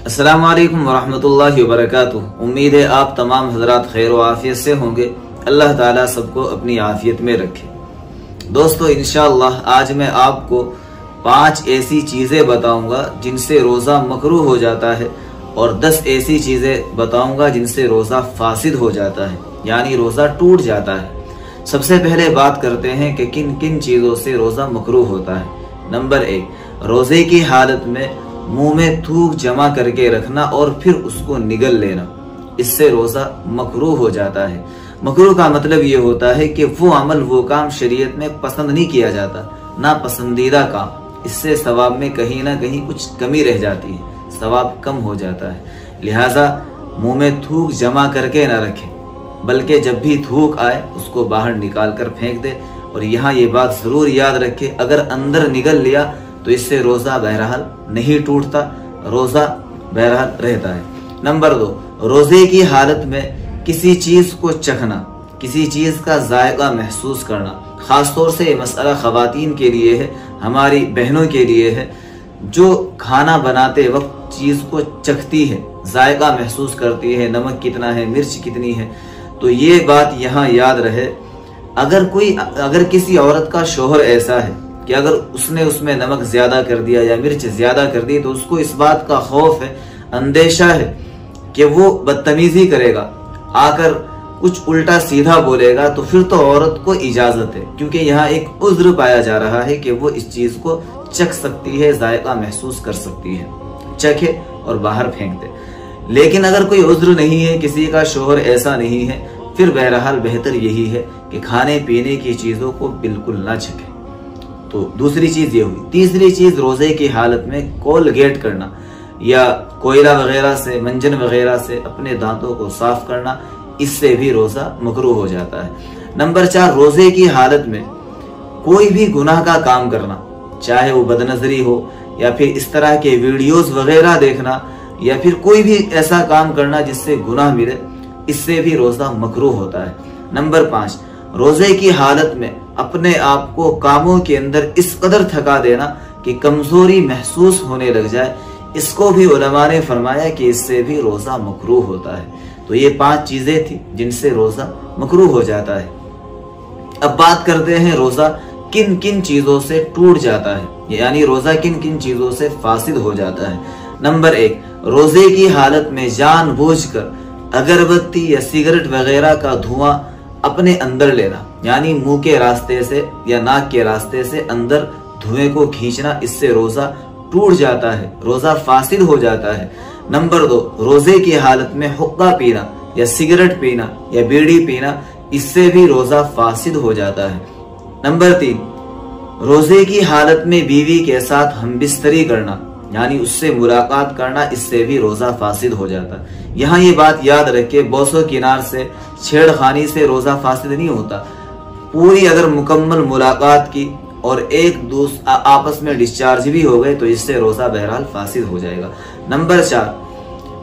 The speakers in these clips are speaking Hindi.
अस्सलाम वालेकुम वरहमतुल्लाहि वबरकातुह। उम्मीद है आप तमाम हजरात खैर व आफियत से होंगे। अल्लाह ताला सबको अपनी आफियत में रखे। दोस्तों, इंशाअल्लाह आज मैं आपको 5 ऐसी चीजें बताऊंगा जिनसे रोजा मकरूह हो जाता है और 10 ऐसी चीजें बताऊंगा जिनसे रोजा फासिद हो जाता है, यानी रोजा टूट जाता है। सबसे पहले बात करते हैं कि किन किन चीजों से रोजा मकरूह होता है। नंबर 1, रोजे की हालत में मुंह में थूक जमा करके रखना और फिर उसको निगल लेना, इससे रोजा मकरूह हो जाता है। मकरूह का मतलब ये होता है कि वो अमल, वो काम शरीयत में पसंद नहीं किया जाता, ना पसंदीदा काम। इससे सवाब में कहीं ना कहीं कुछ कमी रह जाती है, सवाब कम हो जाता है। लिहाजा मुंह में थूक जमा करके ना रखें, बल्कि जब भी थूक आए उसको बाहर निकाल कर फेंक दे। और यहाँ ये बात जरूर याद रखे, अगर अंदर निगल लिया तो इससे रोजा बहरहाल नहीं टूटता, रोजा बहरहाल रहता है। नंबर 2, रोजे की हालत में किसी चीज को चखना, किसी चीज का जायका महसूस करना। खासतौर से ये मसला खवातीन के लिए है, हमारी बहनों के लिए है, जो खाना बनाते वक्त चीज को चखती है, जायका महसूस करती है, नमक कितना है, मिर्च कितनी है। तो ये बात यहाँ याद रहे, अगर किसी औरत का शोहर ऐसा है कि अगर उसने उसमें नमक ज्यादा कर दिया या मिर्च ज्यादा कर दी, तो उसको इस बात का खौफ है, अंदेशा है कि वो बदतमीजी करेगा, आकर कुछ उल्टा सीधा बोलेगा, तो फिर तो औरत को इजाजत है, क्योंकि यहाँ एक उज्र पाया जा रहा है कि वो इस चीज को चख सकती है, जायका महसूस कर सकती है, चखे और बाहर फेंक दे। लेकिन अगर कोई उज्र नहीं है, किसी का शोहर ऐसा नहीं है, फिर बहरहाल बेहतर यही है कि खाने पीने की चीजों को बिल्कुल ना चखे। तो दूसरी चीज ये हुई। तीसरी चीज, रोजे की हालत में कोलगेट करना या कोयला वगैरह से, मंजन वगैरह से अपने दांतों को साफ करना, इससे भी रोजा मकरूह हो जाता है। नंबर 4, रोजे की हालत में कोई भी गुनाह का काम करना, चाहे वो बदनजरी हो या फिर इस तरह के वीडियोस वगैरह देखना या फिर कोई भी ऐसा काम करना जिससे गुनाह मिले, इससे भी रोजा मकरूह होता है। नंबर 5, रोजे की हालत में अपने आप को कामों के अंदर इस कदर थका देना कि कमजोरी महसूस होने लग जाए, इसको भी उलमा ने फरमाया कि इससे भी रोजा मकरूह होता है। तो ये 5 चीजें थी जिनसे रोजा मकरूह हो जाता है। अब बात करते हैं रोजा किन किन चीजों से टूट जाता है, यानी रोजा किन किन चीजों से फासिद हो जाता है। नंबर 1, रोजे की हालत में जानबूझकर अगरबत्ती या सिगरेट वगैरह का धुआं अपने अंदर लेना, यानी मुंह के रास्ते से या नाक के रास्ते से अंदर धुएं को खींचना, इससे रोजा टूट जाता है, रोजा फासिद हो जाता है। नंबर 2, रोजे की हालत में हुक्का पीना या सिगरेट पीना या बीड़ी पीना, इससे भी रोजा फासिद हो जाता है। नंबर 3, रोजे की हालत में बीवी के साथ हमबिस्तरी करना, यानी उससे मुलाकात करना, इससे भी रोजा फासिद हो जाता है। यहाँ ये बात याद रखे, बौसो किनार से, छेड़खानी से रोजा फासिद नहीं होता। पूरी अगर मुकम्मल मुलाकात की और एक दूसरे आपस में डिस्चार्ज भी हो गए तो इससे रोजा बहरहाल फासिद हो जाएगा। नंबर 4,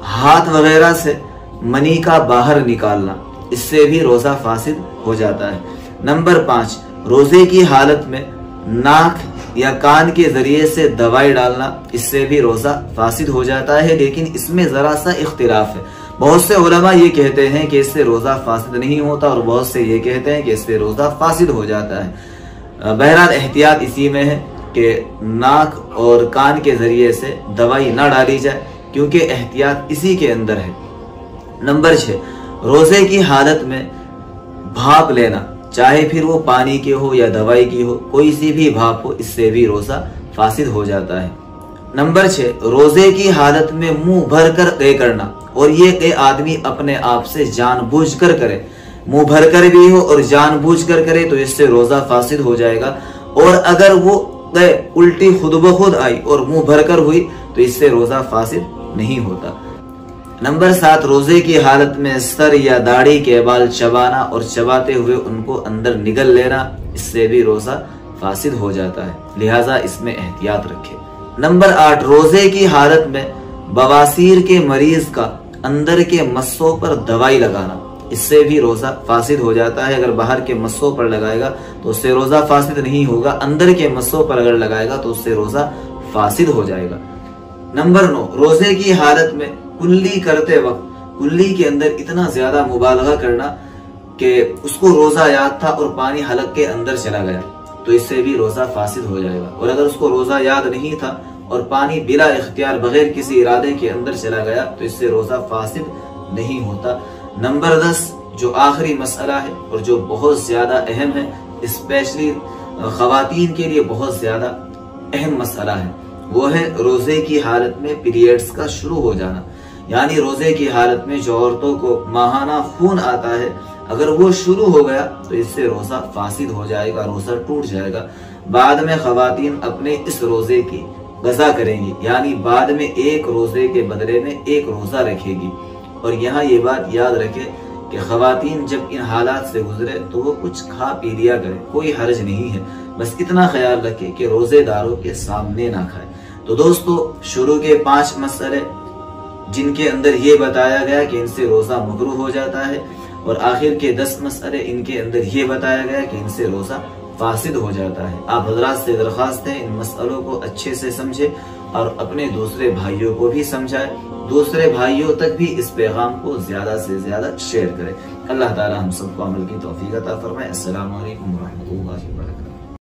हाथ वगैरह से मनी का बाहर निकालना, इससे भी रोजा फासिद हो जाता है। नंबर 5, रोजे की हालत में नाक या कान के जरिए से दवाई डालना, इससे भी रोजा फासिद हो जाता है। लेकिन इसमें जरा सा इख्तिलाफ है, बहुत से उलमा ये कहते हैं कि इससे रोजा फासिद नहीं होता और बहुत से ये कहते हैं कि इससे रोजा फासिद हो जाता है। बहरहाल एहतियात इसी में है कि नाक और कान के जरिए से दवाई ना डाली जाए, क्योंकि एहतियात इसी के अंदर है। नंबर 6, रोजे की हालत में भाप लेना, चाहे फिर वो पानी की हो या दवाई की हो, कोई सी भी भाप हो, इससे भी रोजा फासिद हो जाता है। नंबर 6, रोजे की हालत में मुंह भर कर तय करना, और ये आदमी अपने आप से जानबूझकर करे, मुंह भर कर भी हो और जानबूझकर करे, तो इससे रोजा फासिद हो जाएगा। और अगर वो उल्टी खुद ब खुद आई और मुंह भर कर हुई तो इससे रोजा फासिद नहीं होता। नंबर 7, रोजे की हालत में सर या दाढ़ी के बाल चबाना और चबाते हुए उनको अंदर निगल लेना, इससे भी रोजा फासिद हो जाता है, लिहाजा इसमें एहतियात रखें। नंबर 8, रोजे की हालत में बवासीर के मरीज का अंदर के मस्सों पर दवाई लगाना, इससे भी रोजा फासिद हो जाता है। अगर बाहर के मस्सों पर लगाएगा तो उससे रोजा फासिद नहीं होगा, अंदर के मस्सों पर अगर लगाएगा तो उससे रोजा फासिद हो जाएगा। नंबर 9, रोजे की हालत में कुल्ली करते वक्त कुल्ली के अंदर इतना ज्यादा मुबालगा करना कि उसको रोजा याद था और पानी हलक के अंदर चला गया, तो इससे भी रोजा फासिद हो जाएगा। और अगर उसको रोजा याद नहीं था और पानी बिला इख्तियार बगैर किसी इरादे के अंदर चला गया, तो इससे रोजा फासिद नहीं होता। नंबर 10 जो आखिरी मसला है और जो बहुत ज्यादा अहम है, स्पेशली खवातीन के लिए बहुत ज्यादा अहम मसला है, वो है रोजे की हालत में पीरियड्स का शुरू हो जाना। यानी रोजे की हालत में जो औरतों को माहाना खून आता है, अगर वो शुरू हो गया तो इससे रोजा फासिद हो जाएगा, रोजा टूट जाएगा। बाद में खवातीन अपने इस रोजे की कज़ा करेंगी, यानी बाद में एक रोजे के बदले में एक रोजा रखेगी। और यहाँ ये बात याद रखे कि खवातीन जब इन हालात से गुजरे तो वो कुछ खा पी लिया करे, कोई हर्ज नहीं है, बस इतना ख्याल रखे कि रोजेदारों के सामने ना खाए। तो दोस्तों, शुरू के 5 मसले जिनके अंदर ये बताया गया कि इनसे रोजा मकरूह हो जाता है, और आखिर के 10 मसले इनके अंदर ये बताया गया कि इनसे रोजा फासिद हो जाता है। आप हजरात से दरख्वास्त है इन मसलों को अच्छे से समझे और अपने दूसरे भाइयों को भी समझाए, दूसरे भाइयों तक भी इस पैगाम को ज्यादा से ज्यादा शेयर करें। अल्लाह ताला हम सबको अमल की तौफीक अता फरमाए। अस्सलामु अलैकुम व रहमतुल्लाहि व बरकातहू।